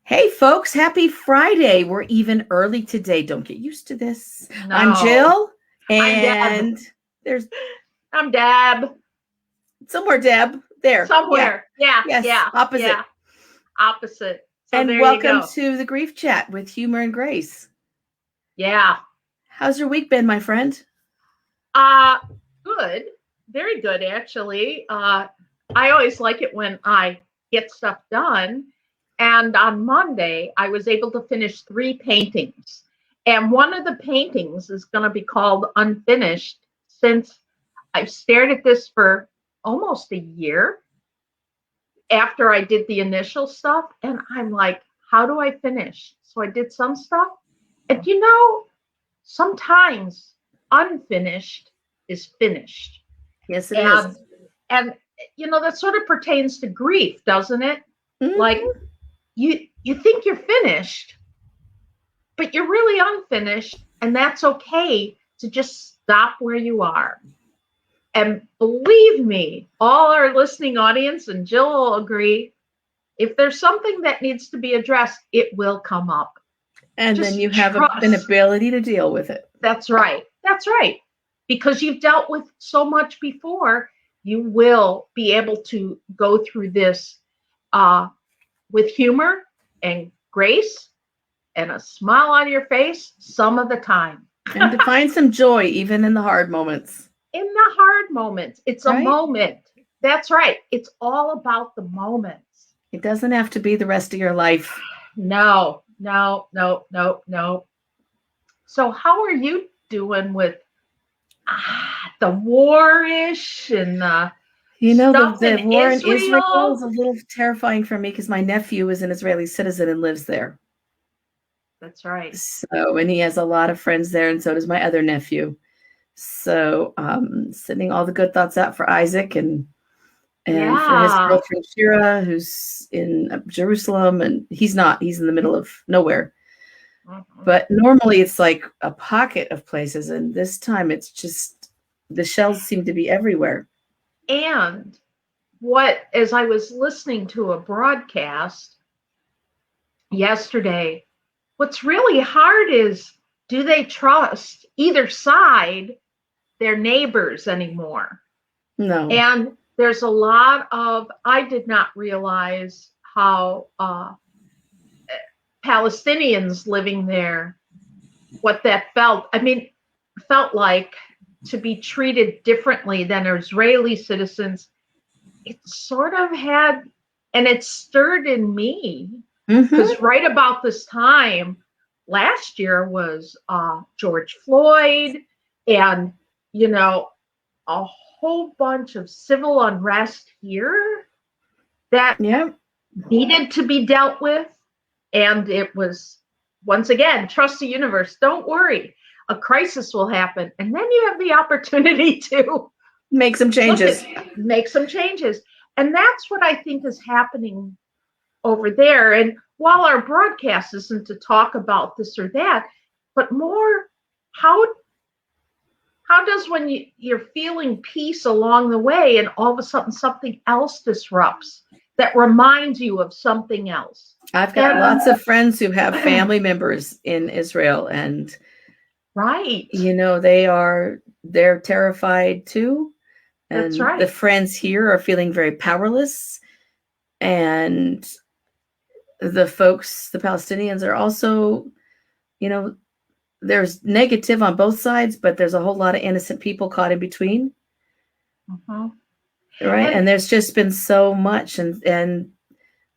Hey folks, happy Friday. We're even early today. Don't get used to this. No. I'm Jill, I'm there's Deb. somewhere Deb. There. Somewhere. Yeah. Yes, Yeah. opposite. Yeah. Opposite. So And there welcome you go. to the Grief Chat with Humor and Grace. Yeah. How's your week been, my friend? Good. Very good, actually. I always like it when I get stuff done. And on Monday, I was able to finish 3 paintings. And one of the paintings is going to be called Unfinished, since I've stared at this for almost a year after I did the initial stuff. And I'm like, how do I finish? So I did some stuff. And sometimes unfinished is finished. Yes, it is. And that sort of pertains to grief, doesn't it? Mm-hmm. Like you think you're finished, but you're really unfinished, and that's okay to just stop where you are. And believe me, all our listening audience, and Jill will agree, if there's something that needs to be addressed, it will come up. And just then you have an ability to deal with it. That's right. That's right. Because you've dealt with so much before, you will be able to go through this with humor and grace and a smile on your face some of the time. And to find some joy even in the hard moments. In the hard moments. It's right? A moment. That's right. It's all about the moments. It doesn't have to be the rest of your life. No. So how are you doing with the war-ish and the the war in Israel is a little terrifying for me because my nephew is an Israeli citizen and lives there. That's right. So, and he has a lot of friends there, and so does my other nephew. So, sending all the good thoughts out for Isaac and for his girlfriend Shira, who's in Jerusalem, and he's in the middle of nowhere. Mm-hmm. But normally it's like a pocket of places, and this time it's just the shells seem to be everywhere. And as I was listening to a broadcast yesterday, what's really hard is, do they trust either side their neighbors anymore? No. And there's a lot of, I did not realize how Palestinians living there, what that felt. I mean, felt like to be treated differently than Israeli citizens. It sort of had, and it stirred in me, because right about this time last year was George Floyd, and a whole bunch of civil unrest here that needed to be dealt with. And it was, once again, trust the universe. Don't worry. A crisis will happen. And then you have the opportunity to make some changes. And that's what I think is happening over there. And while our broadcast isn't to talk about this or that, but more, how does, when you're feeling peace along the way and all of a sudden something else disrupts that reminds you of something else? I've got lots of friends who have family members in Israel, and right, they're terrified too. And that's right. The friends here are feeling very powerless, and the Palestinians are also, there's negative on both sides, but there's a whole lot of innocent people caught in between. Mm-hmm. Right. And there's just been so much, and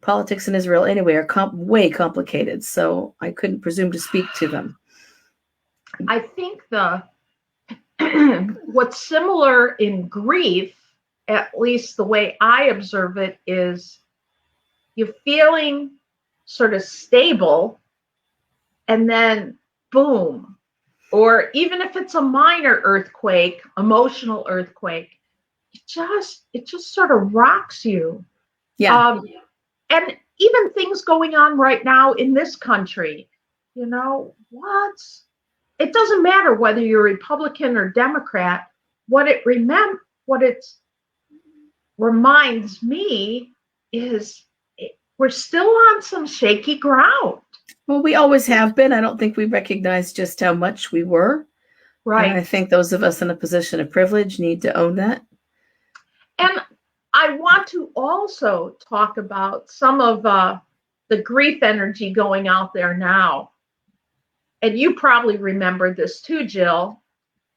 politics in Israel anyway are way complicated. So I couldn't presume to speak to them. I think what's similar in grief, at least the way I observe it, is you're feeling sort of stable, and then boom, or even if it's a minor earthquake, emotional earthquake, it just sort of rocks you. Yeah. And even things going on right now in this country, it doesn't matter whether you're Republican or Democrat. What it reminds me is we're still on some shaky ground. Well, we always have been. I don't think we recognize just how much we were. Right. And I think those of us in a position of privilege need to own that. And I want to also talk about some of the grief energy going out there now. And you probably remember this too, Jill.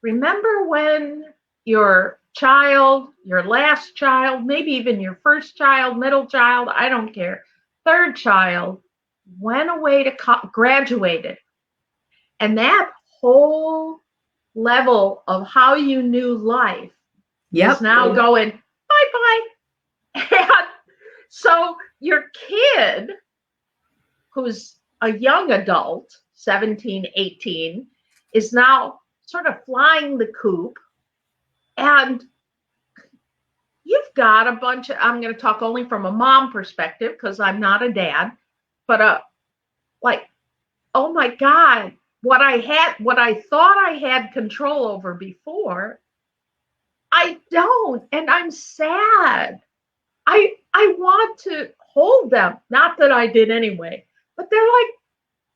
Remember when your child, your last child, maybe even your first child, middle child, I don't care, third child went away to graduated. And that whole level of how you knew life is now going bye-bye. And so your kid, who's a young adult, 17, 18, is now sort of flying the coop. And you've got a bunch of, I'm going to talk only from a mom perspective because I'm not a dad, but like, oh my God, what I thought I had control over before, I don't. And I'm sad. I want to hold them. Not that I did anyway, but they're like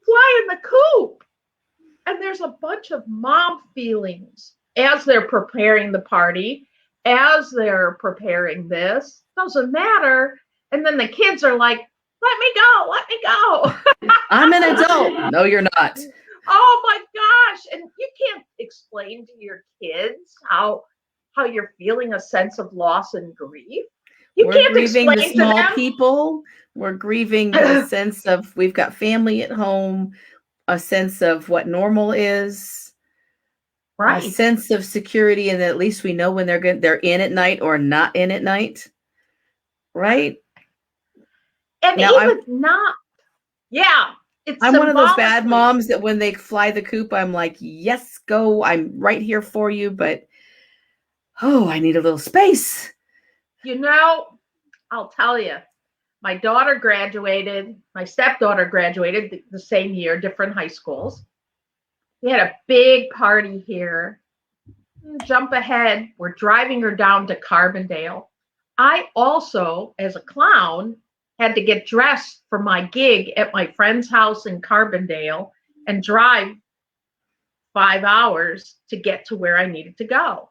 flying the coop. And there's a bunch of mom feelings as they're preparing the party, as they're preparing this. Doesn't matter. And then the kids are like, let me go, let me go. I'm an adult. No, you're not. Oh my gosh. And you can't explain to your kids how you're feeling a sense of loss and grief. We're grieving the small people. We're grieving the sense of we've got family at home, a sense of what normal is, right? A sense of security, and at least we know when they're in at night or not in at night, right? And now even I'm one of those bad moms that when they fly the coop, I'm like, yes, go. I'm right here for you, but I need a little space. You know, I'll tell you, my daughter graduated, my stepdaughter graduated the same year, different high schools. We had a big party here. Jump ahead, we're driving her down to Carbondale. I also, as a clown, had to get dressed for my gig at my friend's house in Carbondale and drive 5 hours to get to where I needed to go.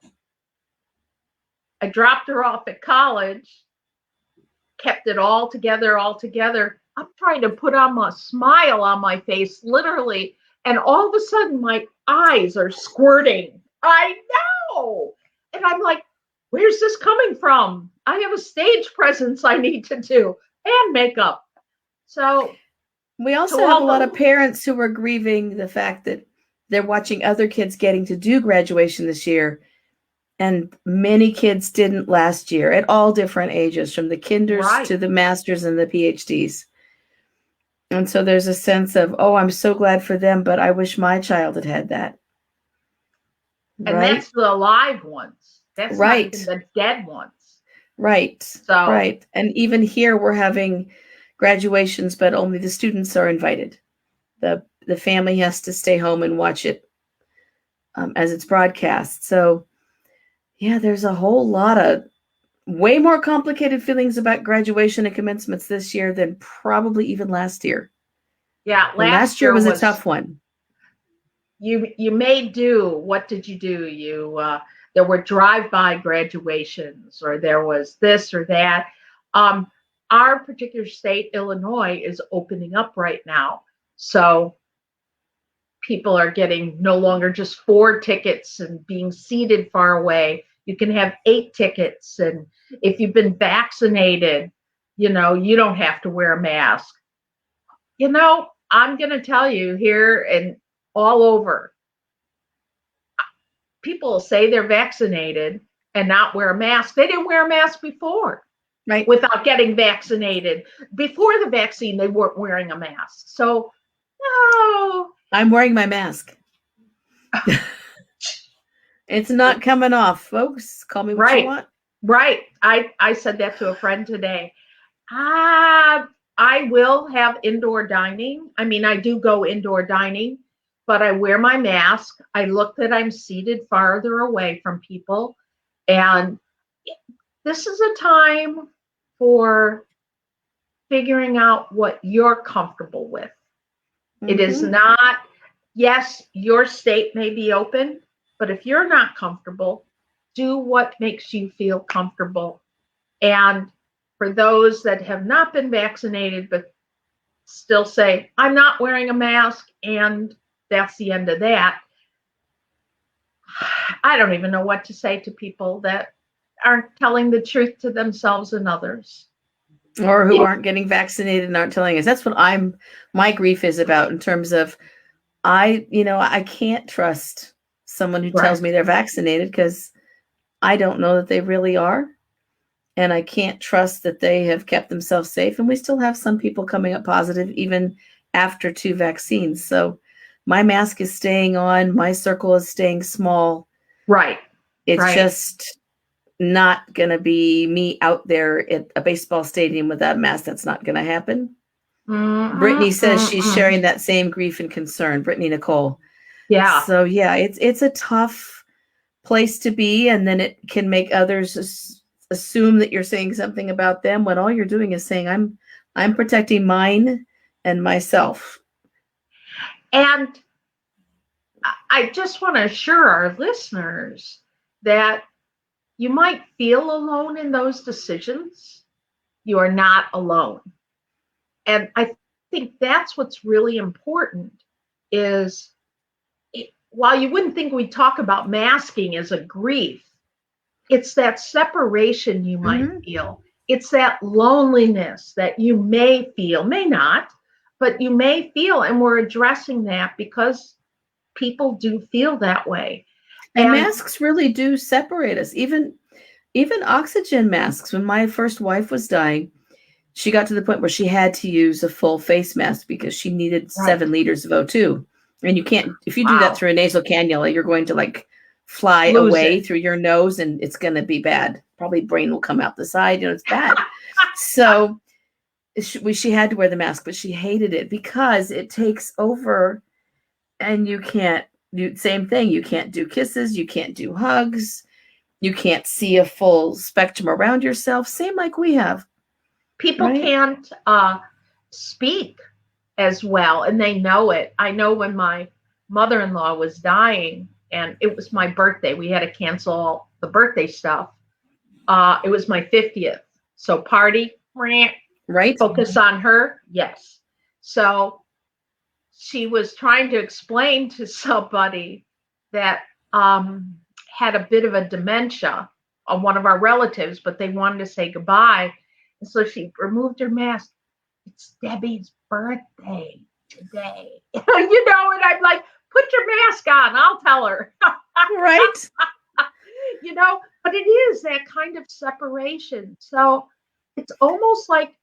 I dropped her off at college, kept it all together. I'm trying to put on a smile on my face, literally, and all of a sudden my eyes are squirting. I know. And I'm like, where's this coming from? I have a stage presence I need to do and makeup. So we also have a lot of parents who are grieving the fact that they're watching other kids getting to do graduation this year. And many kids didn't last year at all different ages, from the kinders to the masters and the PhDs. And so there's a sense of, I'm so glad for them, but I wish my child had that. And that's the alive ones. That's not even the dead ones. Right. So. Right. And even here we're having graduations, but only the students are invited. The family has to stay home and watch it as it's broadcast. So yeah, there's a whole lot of way more complicated feelings about graduation and commencements this year than probably even last year. Yeah, last year was a tough one. You may do. What did you do? There were drive-by graduations, or there was this or that. Our particular state, Illinois, is opening up right now, so people are getting no longer just 4 tickets and being seated far away. You can have 8 tickets. And if you've been vaccinated, you don't have to wear a mask. I'm going to tell you here and all over, people say they're vaccinated and not wear a mask. They didn't wear a mask before. Right. Without getting vaccinated. Before the vaccine, they weren't wearing a mask. So, no. I'm wearing my mask. It's not coming off, folks. Call me what you want. Right. I said that to a friend today. I will have indoor dining. I mean, I do go indoor dining, but I wear my mask. I look that I'm seated farther away from people. And this is a time for figuring out what you're comfortable with. Mm-hmm. It is not, yes, your state may be open, but if you're not comfortable, do what makes you feel comfortable. And for those that have not been vaccinated, but still say, I'm not wearing a mask, and that's the end of that. I don't even know what to say to people that aren't telling the truth to themselves and others. Or who aren't getting vaccinated and aren't telling us. That's what my grief is about, in terms of, I can't trust someone who tells me they're vaccinated, because I don't know that they really are. And I can't trust that they have kept themselves safe. And we still have some people coming up positive even after 2 vaccines. So my mask is staying on. My circle is staying small. Right. It's just not going to be me out there at a baseball stadium without a mask. That's not going to happen. Brittany says she's sharing that same grief and concern. Brittany Nicole. Yeah. So yeah, it's a tough place to be. And then it can make others assume that you're saying something about them, when all you're doing is saying, I'm protecting mine and myself. And I just want to assure our listeners that you might feel alone in those decisions. You are not alone. And I think that's what's really important, is while you wouldn't think we'd talk about masking as a grief, it's that separation you might feel. It's that loneliness that you may feel, may not, but you may feel. And we're addressing that because people do feel that way. And masks really do separate us. Even oxygen masks. When my first wife was dying, she got to the point where she had to use a full face mask because she needed 7 liters of O2. And you can't, if you do that through a nasal cannula, you're going to fly away through your nose, and it's going to be bad. Probably brain will come out the side. It's bad. So she had to wear the mask, but she hated it because it takes over, and you can't do, same thing. You can't do kisses. You can't do hugs. You can't see a full spectrum around yourself. Same like we have. People can't speak as well, and they know it. I know when my mother-in-law was dying, and it was my birthday, we had to cancel the birthday stuff. It was my 50th. So party, right? Focus on her. Yes. So she was trying to explain to somebody that had a bit of a dementia on one of our relatives, but they wanted to say goodbye. And so she removed her mask. It's Debbie's birthday today. And I'm like, put your mask on. I'll tell her. Right. But it is that kind of separation. So it's almost like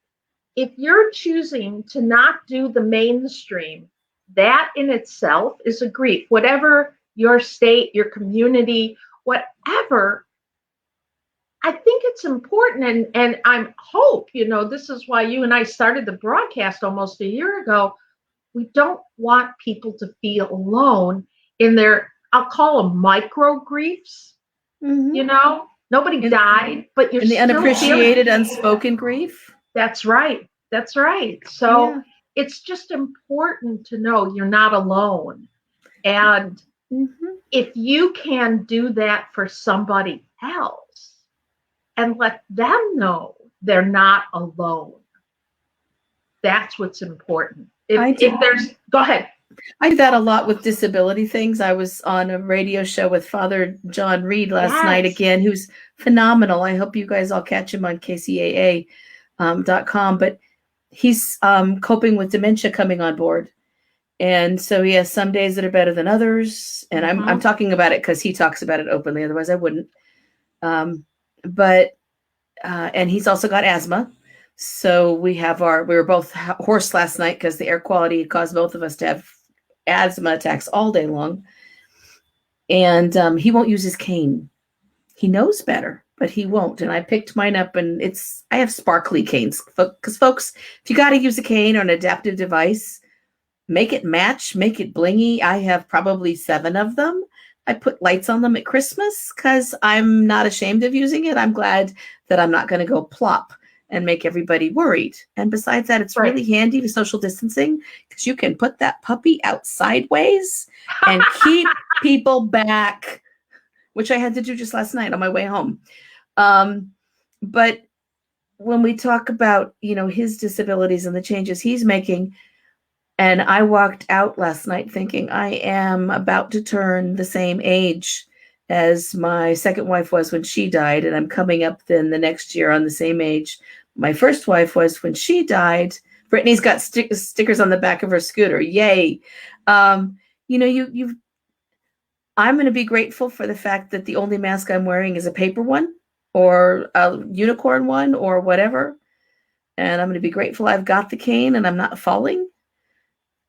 if you're choosing to not do the mainstream, that in itself is a grief. Whatever your state, your community, whatever, I think it's important. And I hope, this is why you and I started the broadcast almost a year ago. We don't want people to feel alone in their, I'll call them micro griefs. Nobody died, but you're in the still unappreciated, unspoken grief. That's right. So it's just important to know you're not alone. And if you can do that for somebody else and let them know they're not alone, that's what's important. Go ahead. I do that a lot with disability things. I was on a radio show with Father John Reed last night again, who's phenomenal. I hope you guys all catch him on KCAA.com. But he's coping with dementia coming on board. And so he has some days that are better than others. And I'm talking about it because he talks about it openly. Otherwise, I wouldn't. And he's also got asthma. So we were both hoarse last night because the air quality caused both of us to have asthma attacks all day long. And he won't use his cane. He knows better, but he won't. And I picked mine up, and I have sparkly canes. Because folks, if you got to use a cane or an adaptive device, make it match, make it blingy. I have probably 7 of them. I put lights on them at Christmas because I'm not ashamed of using it. I'm glad that I'm not going to go plop and make everybody worried. And besides that, it's really handy with social distancing because you can put that puppy out sideways and keep people back, which I had to do just last night on my way home. But when we talk about, his disabilities and the changes he's making, and I walked out last night thinking I am about to turn the same age as my second wife was when she died, and I'm coming up then the next year on the same age my first wife was when she died. Brittany's got stickers on the back of her scooter. Yay. I'm going to be grateful for the fact that the only mask I'm wearing is a paper one or a unicorn one or whatever. And I'm going to be grateful I've got the cane and I'm not falling.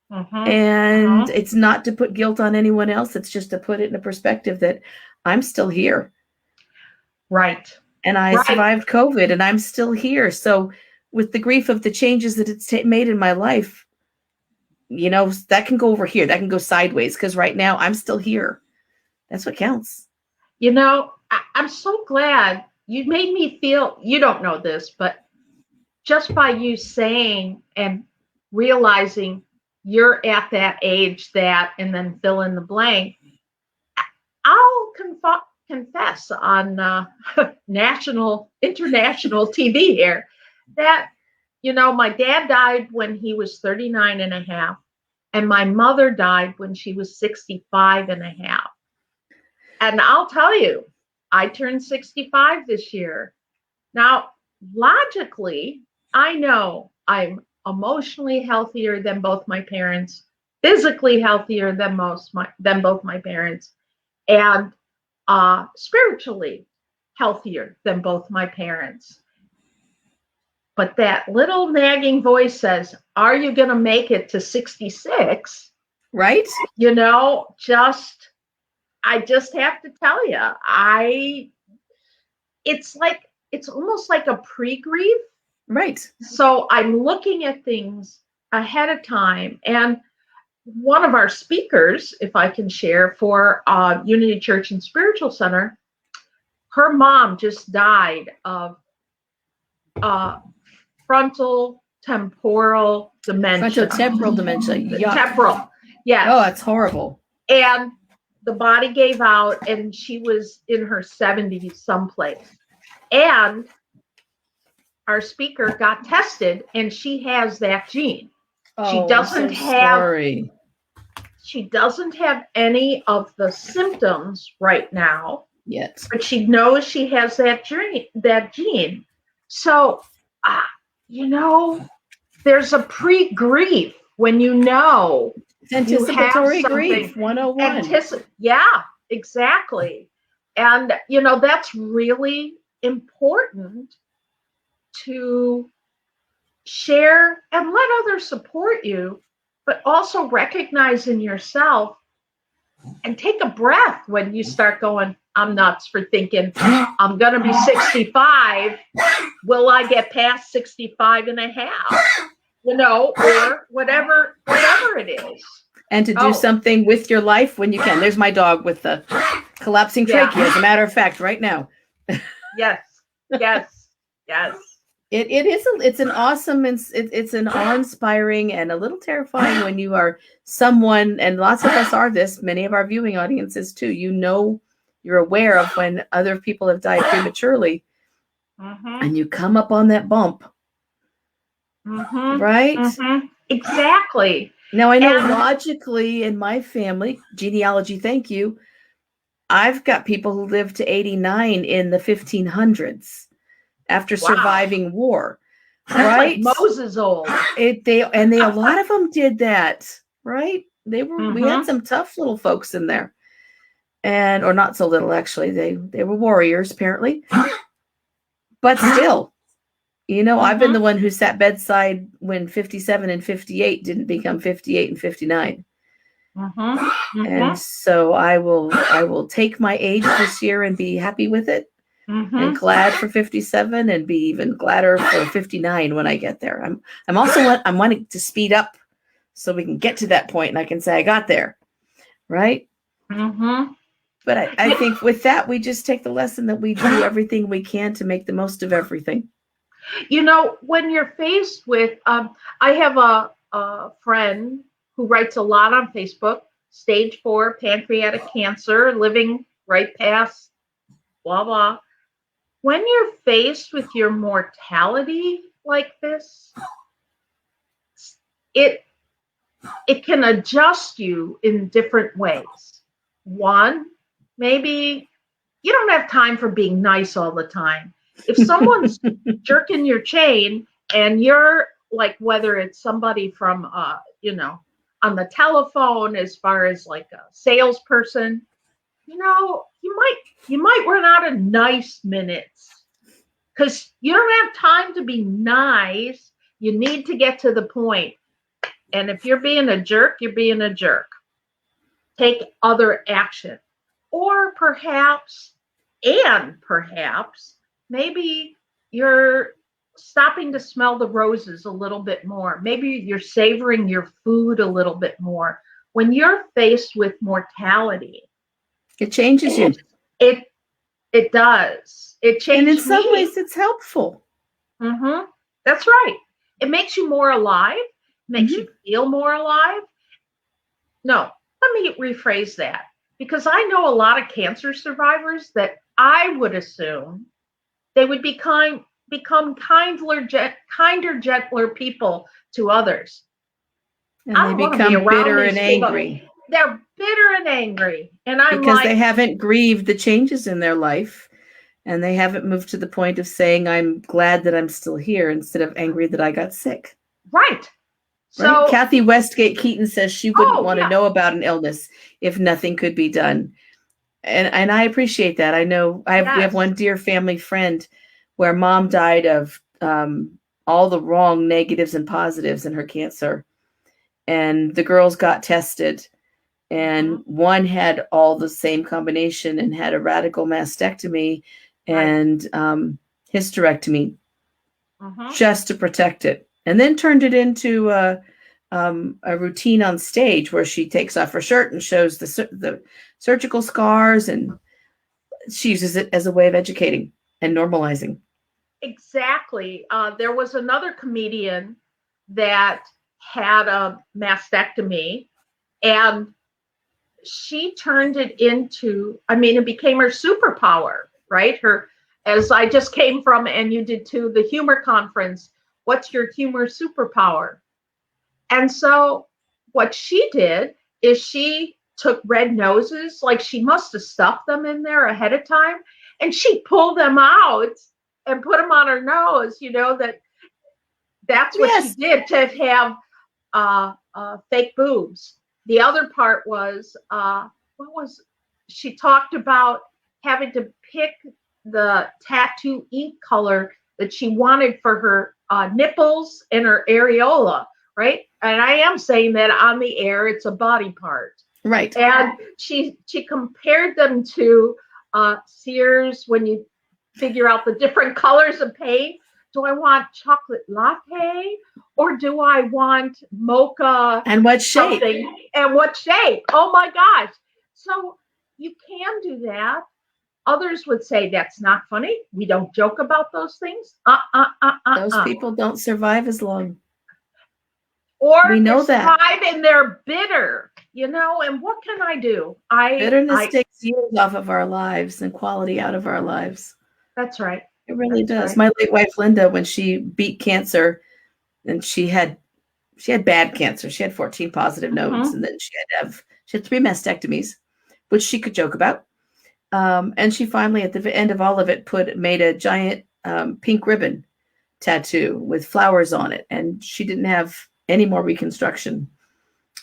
And it's not to put guilt on anyone else. It's just to put it in a perspective that I'm still here. Right. And I survived COVID and I'm still here. So with the grief of the changes that it's made in my life, that can go over here. That can go sideways because right now I'm still here. That's what counts. I'm so glad you made me feel, you don't know this, but just by you saying and realizing you're at that age that, and then fill in the blank, I'll confess on international TV here that, my dad died when he was 39 and a half, and my mother died when she was 65 and a half. And I'll tell you, I turned 65 this year. Now, logically, I know I'm emotionally healthier than both my parents, physically healthier than both my parents, and spiritually healthier than both my parents. But that little nagging voice says, are you going to make it to 66? Right? I just have to tell you, it's almost like a pre-grief. Right. So I'm looking at things ahead of time. And one of our speakers, if I can share, for Unity Church and Spiritual Center, her mom just died of frontal temporal dementia. Frontotemporal dementia. Yuck. Temporal. Yes. Oh, that's horrible. And the body gave out, and she was in her 70s someplace. And our speaker got tested, and she has that gene. Oh, she doesn't have any of the symptoms right now yet, but she knows she has that gene. So, there's a pre-grief when anticipatory grief 101. Yeah, exactly. And that's really important to share and let others support you, but also recognize in yourself and take a breath when you start going, I'm nuts for thinking I'm going to be 65. Will I get past 65 and a half? Or whatever it is. And to do something with your life when you can. There's my dog with the collapsing trachea, as a matter of fact, right now. Yes. It's an awesome, it's an awe-inspiring and a little terrifying when you are someone, and lots of us are this, many of our viewing audiences too, you're aware of when other people have died prematurely, and you come up on that bump, right? Exactly. Now, I know logically in my family, genealogy, thank you, I've got people who lived to 89 in the 1500s. After surviving war, right? Like Moses old. A lot of them did that, right? We had some tough little folks in there, or not so little actually. They were warriors apparently, but still, I've been the one who sat bedside when 57 and 58 didn't become 58 and 59. And so I will take my age this year and be happy with it. And glad for 57 and be even gladder for 59 when I get there. I'm wanting to speed up so we can get to that point and I can say I got there, right? But I think with that, we just take the lesson that we do everything we can to make the most of everything. When you're faced with, I have a friend who writes a lot on Facebook, stage 4 pancreatic cancer, living right past, blah, blah. When you're faced with your mortality like this, it can adjust you in different ways. One, maybe you don't have time for being nice all the time. If someone's jerking your chain and you're like, whether it's somebody from, on the telephone, as far as like a salesperson, you might run out of nice minutes because you don't have time to be nice. You need to get to the point. And if you're being a jerk, you're being a jerk. Take other action. Or perhaps, maybe you're stopping to smell the roses a little bit more. Maybe you're savoring your food a little bit more. When you're faced with mortality, it changes you. It does. It changes. And in some ways, it's helpful. Mm-hmm. That's right. It makes you more alive. Makes you feel more alive. No, let me rephrase that. Because I know a lot of cancer survivors that I would assume they would become kinder, gentler people to others. And they become bitter and angry. They're bitter and angry. And because they haven't grieved the changes in their life, and they haven't moved to the point of saying, I'm glad that I'm still here, instead of angry that I got sick. Right. So Kathy Westgate Keaton says she wouldn't want to know about an illness if nothing could be done. And I appreciate that. I know we have one dear family friend where mom died of all the wrong negatives and positives in her cancer. And the girls got tested, and one had all the same combination and had a radical mastectomy and hysterectomy just to protect it. And then turned it into a routine on stage where she takes off her shirt and shows the surgical scars, and she uses it as a way of educating and normalizing. Exactly. There was another comedian that had a mastectomy, and she turned it into, it became her superpower, right? As I just came from, and you did too, the humor conference. What's your humor superpower? And so what she did is she took red noses, like she must have stuffed them in there ahead of time, and she pulled them out and put them on her nose, that's what she did to have fake boobs. The other part was, she talked about having to pick the tattoo ink color that she wanted for her nipples and her areola, right? And I am saying that on the air, it's a body part. Right. And she compared them to Sears when you figure out the different colors of paint. Do I want chocolate latte, or do I want mocha? And what shape? Something? And what shape? Oh my gosh. So you can do that. Others would say that's not funny. We don't joke about those things. Those people don't survive as long. Or we know survive that. And they're bitter, and what can I do? Bitterness takes years off of our lives and quality out of our lives. That's right. It really does. Right. My late wife, Linda, when she beat cancer, and she had bad cancer. She had 14 positive nodes, and then she had 3 mastectomies, which she could joke about. And she finally, at the end of all of it, made a giant pink ribbon tattoo with flowers on it. And she didn't have any more reconstruction.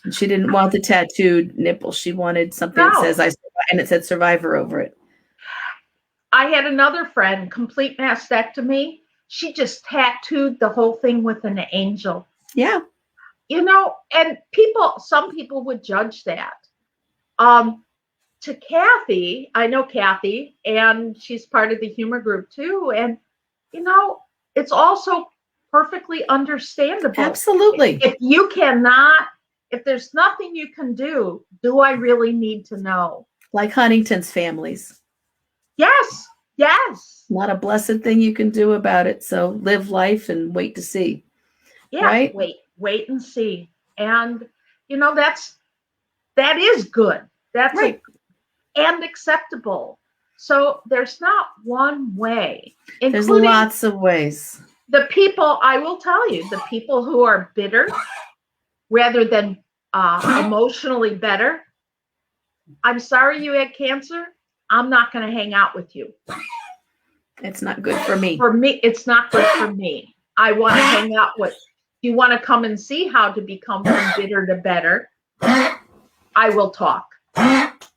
And she didn't want the tattooed nipple. She wanted something that says, I survived, and it said survivor over it. I had another friend, complete mastectomy. She just tattooed the whole thing with an angel. Yeah. And some people would judge that. To Kathy, I know Kathy, and she's part of the humor group too. And, it's also perfectly understandable. Absolutely. If there's nothing you can do I really need to know? Like Huntington's families. Yes. Yes. Not a blessed thing you can do about it. So live life and wait to see. Yeah. Right? Wait and see. And that is good. That's right. And acceptable. So there's not one way, There's including lots of ways. the people, I will tell you, the people who are bitter rather than emotionally better. I'm sorry you had cancer. I'm not going to hang out with you. It's not good for me. For me, it's not good for me. I want to hang out with. You want to come and see how to become from bitter to better? I will talk.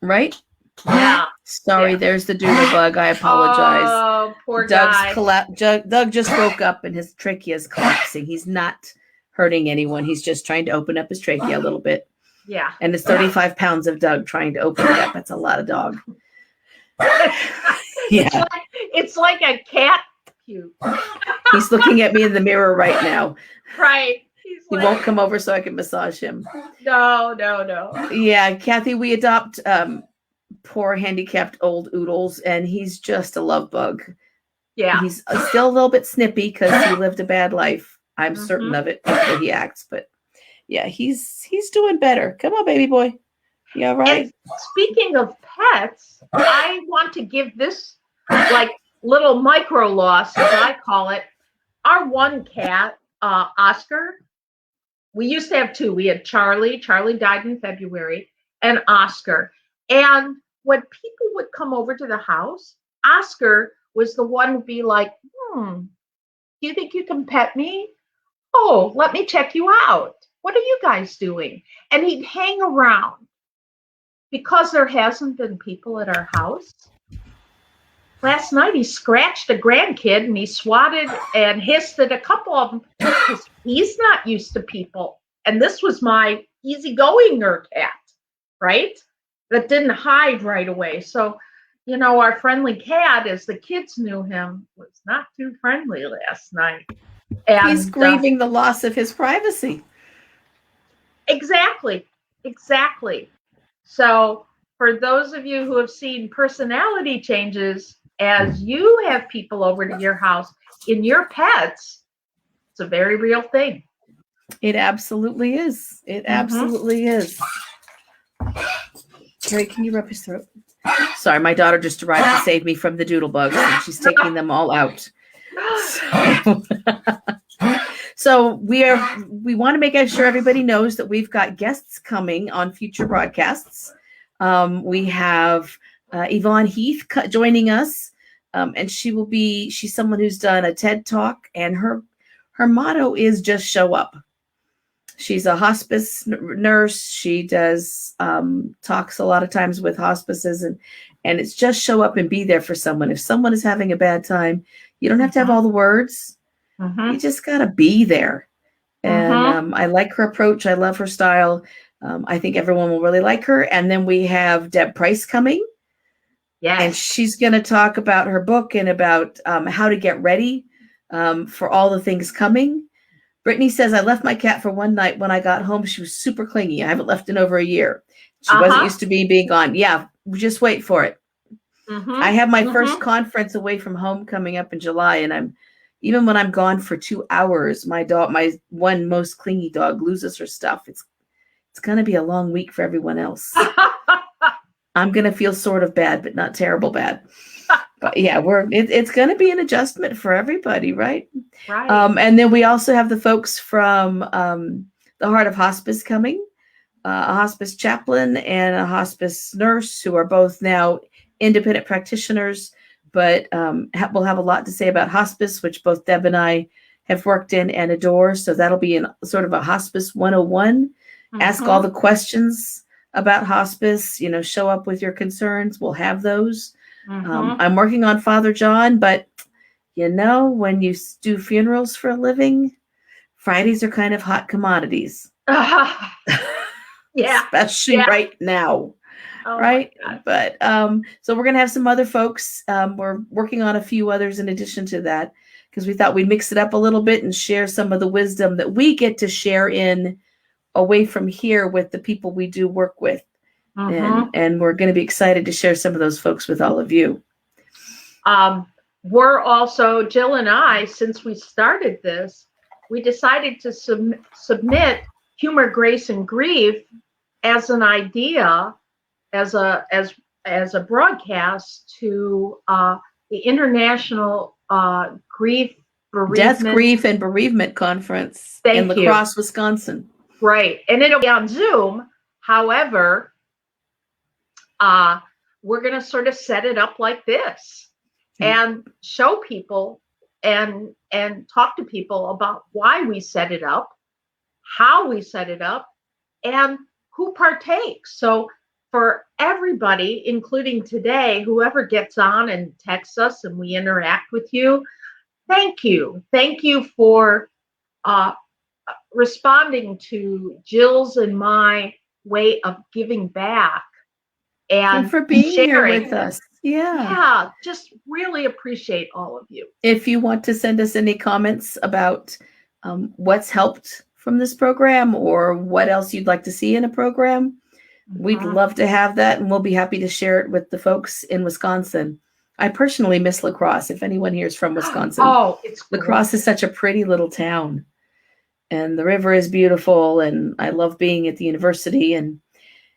Right? Yeah. Sorry, yeah. There's the doodle bug. I apologize. Oh, poor guy. Doug just woke up and his trachea is collapsing. He's not hurting anyone. He's just trying to open up his trachea a little bit. Yeah. And it's 35 pounds of Doug trying to open it up. That's a lot of dog. Yeah. It's like a cat puke. He's looking at me in the mirror right now. Right. He won't come over so I can massage him. No. Yeah, Kathy, we adopt poor handicapped old Oodles, and he's just a love bug. Yeah. He's still a little bit snippy because he lived a bad life. I'm certain of it, the way he acts. But yeah, he's doing better. Come on, baby boy. Yeah, right. And speaking of pets, I want to give this like little micro loss, as I call it. Our one cat, Oscar. We used to have two. We had Charlie. Charlie died in February, and Oscar. And when people would come over to the house, Oscar was the one who'd be like, do you think you can pet me? Oh, let me check you out. What are you guys doing? And he'd hang around. Because there hasn't been people at our house. Last night he scratched a grandkid and he swatted and hissed at a couple of them because he's not used to people. And this was my easygoinger cat, right? That didn't hide right away. So, our friendly cat, as the kids knew him, was not too friendly last night. And he's grieving the loss of his privacy. Exactly. So for those of you who have seen personality changes as you have people over to your house in your pets, it's a very real thing. It absolutely is. It absolutely is. Carrie, can you rub his throat? Sorry, my daughter just arrived to save me from the doodle bugs, and she's taking them all out. So we want to make sure everybody knows that we've got guests coming on future broadcasts. We have Yvonne Heath joining us, and she's someone who's done a TED Talk, and her motto is just show up. She's a hospice nurse. She does talks a lot of times with hospices, and it's just show up and be there for someone. If someone is having a bad time, you don't have to have all the words. You just got to be there. And I like her approach. I love her style. I think everyone will really like her. And then we have Deb Price coming. Yes. And she's going to talk about her book and about how to get ready for all the things coming. Brittany says, I left my cat for one night. When I got home, she was super clingy. I haven't left in over a year. She wasn't used to being gone. Yeah, just wait for it. I have my first conference away from home coming up in July, and even when I'm gone for 2 hours, my one most clingy dog loses her stuff. It's going to be a long week for everyone else. I'm going to feel sort of bad, but not terrible bad. But yeah, it's going to be an adjustment for everybody, right? Right. And then we also have the folks from the Heart of Hospice coming, a hospice chaplain and a hospice nurse who are both now independent practitioners, but we'll have a lot to say about hospice, which both Deb and I have worked in and adore. So that'll be sort of a hospice 101. Ask all the questions about hospice, show up with your concerns. We'll have those. I'm working on Father John, but when you do funerals for a living, Fridays are kind of hot commodities. Yeah. Especially right now. Oh, right. But so we're going to have some other folks. We're working on a few others in addition to that, because we thought we'd mix it up a little bit and share some of the wisdom that we get to share away from here with the people we do work with. And we're going to be excited to share some of those folks with all of you. We're also, Jill and I, since we started this, we decided to submit Humor, Grace, and Grief as an idea, as a broadcast to the International Death, Grief, and Bereavement Conference in La Crosse, Wisconsin. Right. And it'll be on Zoom. However, we're going to sort of set it up like this and show people and talk to people about why we set it up, how we set it up, and who partakes. So for everybody, including today, whoever gets on and texts us and we interact with you, thank you. Thank you for responding to Jill's and my way of giving back. And for being here with us. Yeah, just really appreciate all of you. If you want to send us any comments about what's helped from this program or what else you'd like to see in a program, we'd love to have that, and we'll be happy to share it with the folks in Wisconsin. I personally miss La Crosse, if anyone here is from Wisconsin. Oh, it's La Crosse is such a pretty little town, and the river is beautiful, and I love being at the university. And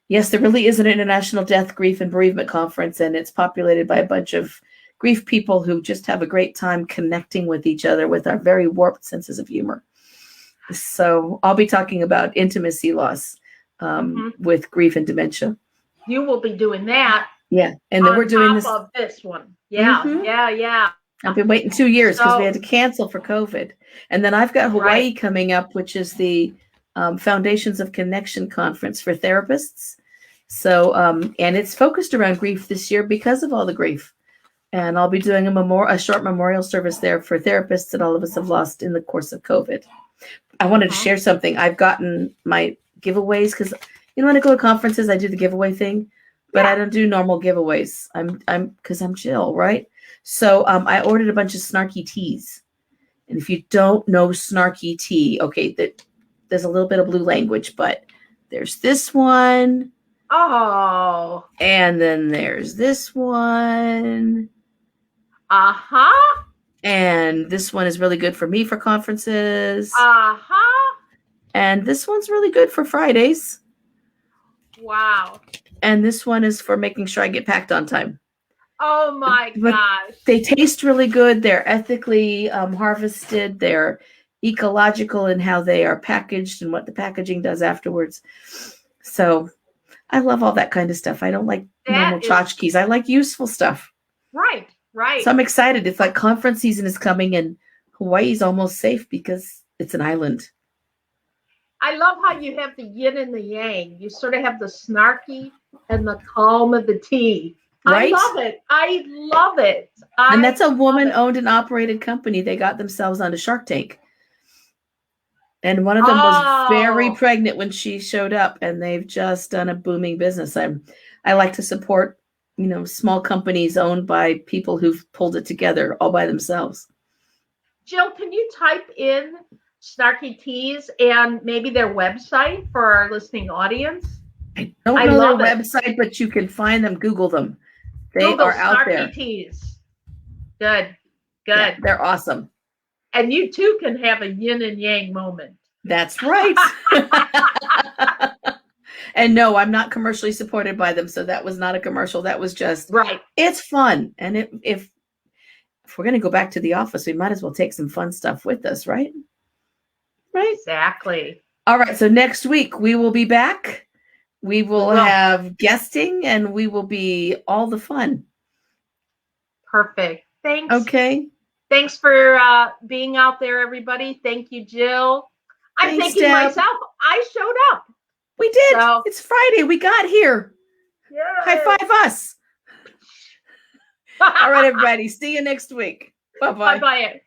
yes, there really is an International Death, Grief, and Bereavement Conference, and it's populated by a bunch of grief people who just have a great time connecting with each other with our very warped senses of humor. So I'll be talking about intimacy loss with grief and dementia. You will be doing that. Yeah, and then we're doing this of this one. Yeah, yeah. I've been waiting 2 years because we had to cancel for COVID. And then I've got Hawaii coming up, which is the Foundations of Connection Conference for therapists. So, and it's focused around grief this year because of all the grief. And I'll be doing a short memorial service there for therapists that all of us have lost in the course of COVID. I wanted to share something. I've gotten my giveaways because, when I go to conferences, I do the giveaway thing, but I don't do normal giveaways. Because I'm chill, right? So I ordered a bunch of snarky teas. And if you don't know snarky tea, okay, there's a little bit of blue language, but there's this one. Oh. And then there's this one. Uh-huh. And this one is really good for me for conferences. Uh-huh. And this one's really good for Fridays. Wow. And this one is for making sure I get packed on time. Oh my gosh. They taste really good. They're ethically harvested. They're ecological in how they are packaged and what the packaging does afterwards. So I love all that kind of stuff. I don't like normal tchotchkes. I like useful stuff. Right. So I'm excited. It's like conference season is coming and Hawaii's almost safe because it's an island. I love how you have the yin and the yang. You sort of have the snarky and the calm of the tea. Right? I love it. And that's a woman-owned and operated company. They got themselves onto Shark Tank. And one of them was very pregnant when she showed up, and they've just done a booming business. I like to support, small companies owned by people who've pulled it together all by themselves. Jill, can you type in Snarky Teas and maybe their website for our listening audience? I don't know their website, but you can find them. Google them. They are out there. Snarky Teas. Good. Yeah, they're awesome. And you too can have a yin and yang moment. That's right. And no, I'm not commercially supported by them. So that was not a commercial. That was just, it's fun. And if we're going to go back to the office, we might as well take some fun stuff with us, right? Right? Exactly. All right. So next week we will be back. We will have guesting and we will be all the fun. Perfect. Thanks. Okay. Thanks for being out there, everybody. Thank you, Jill. I'm thanking myself. I showed up. We did. So, it's Friday. We got here. Yay. High five us. All right, everybody. See you next week. Bye-bye. Bye-bye.